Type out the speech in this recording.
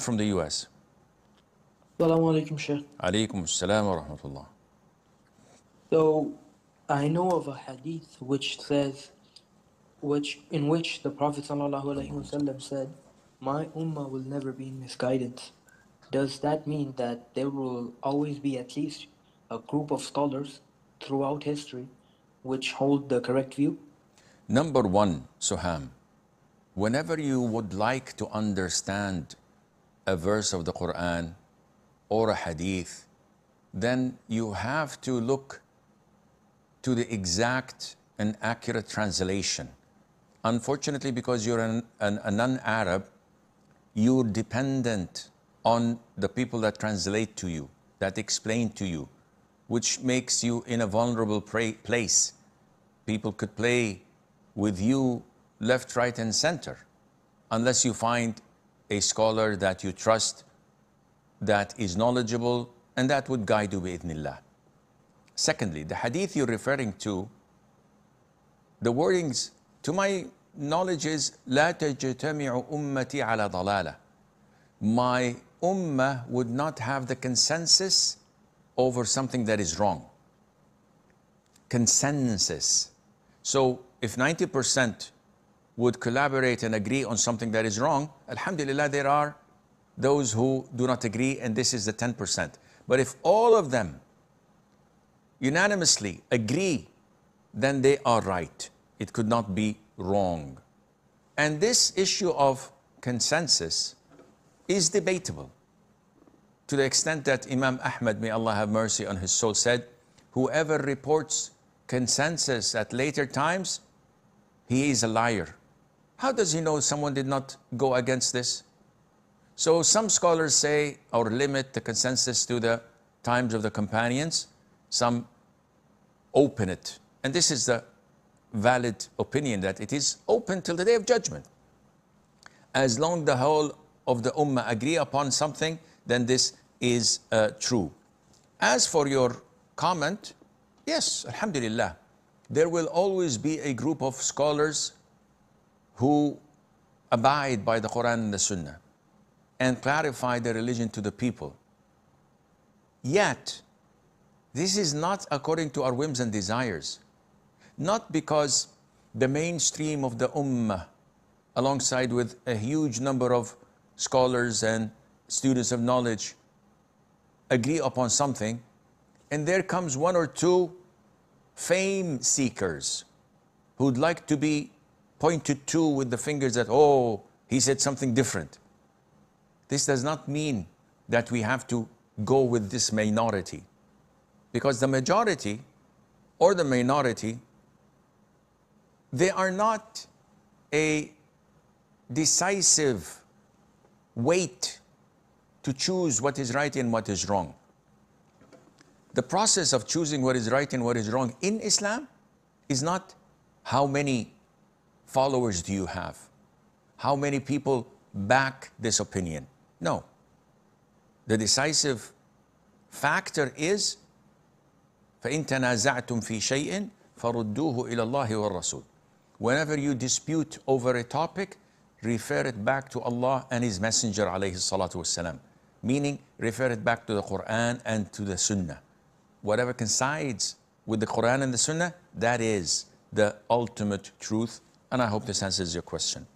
from the US. Assalamu alaikum, Shaykh. Alaikum assalam wa rahmatullah. So, I know of a hadith in which the Prophet ﷺ said, "My ummah will never be in misguidance." Does that mean that there will always be at least a group of scholars throughout history which hold the correct view? Number one, Suham, whenever you would like to understand a verse of the Quran or a hadith, then you have to look to the exact and accurate translation. Unfortunately, because you're a non-Arab, you're dependent on the people that translate to you, that explain to you, which makes you in a vulnerable place. People could play with you left, right, and center, unless you find a scholar that you trust, that is knowledgeable, and that would guide you bi'idhnillah. Secondly, the hadith you're referring to, the wordings, to my knowledge, is لا تجتمع أمتي على ضلالة. My ummah would not have the consensus over something that is wrong. Consensus. So if 90% would collaborate and agree on something that is wrong, alhamdulillah, there are those who do not agree, and this is the 10%. But if all of them unanimously agree, then they are right. It could not be wrong. And this issue of consensus is debatable, to the extent that Imam Ahmad, may Allah have mercy on his soul, said, whoever reports consensus at later times, he is a liar. How does he know someone did not go against this? So some scholars say, or limit the consensus to the times of the companions. Some open it. And this is the valid opinion, that it is open till the day of judgment. As long the whole of the ummah agree upon something, then this is true. As for your comment, yes, alhamdulillah, there will always be a group of scholars who abide by the Quran and the Sunnah and clarify the religion to the people. Yet, this is not according to our whims and desires. Not because the mainstream of the ummah, alongside with a huge number of scholars and students of knowledge, agree upon something, and there comes one or two fame seekers who'd like to be pointed to with the fingers that, oh, he said something different. This does not mean that we have to go with this minority, because the majority or the minority, they are not a decisive weight to choose what is right and what is wrong. The process of choosing what is right and what is wrong in Islam is not how many followers do you have, how many people back this opinion. No. The decisive factor is فَإِن تَنَازَعْتُمْ فِي شَيْءٍ فَرُدُّوهُ إِلَى اللَّهِ وَالرَّسُولِ. Whenever you dispute over a topic, refer it back to Allah and His Messenger alayhi salatu wasalam. Meaning, refer it back to the Quran and to the Sunnah. Whatever coincides with the Quran and the Sunnah, that is the ultimate truth. And I hope this answers your question.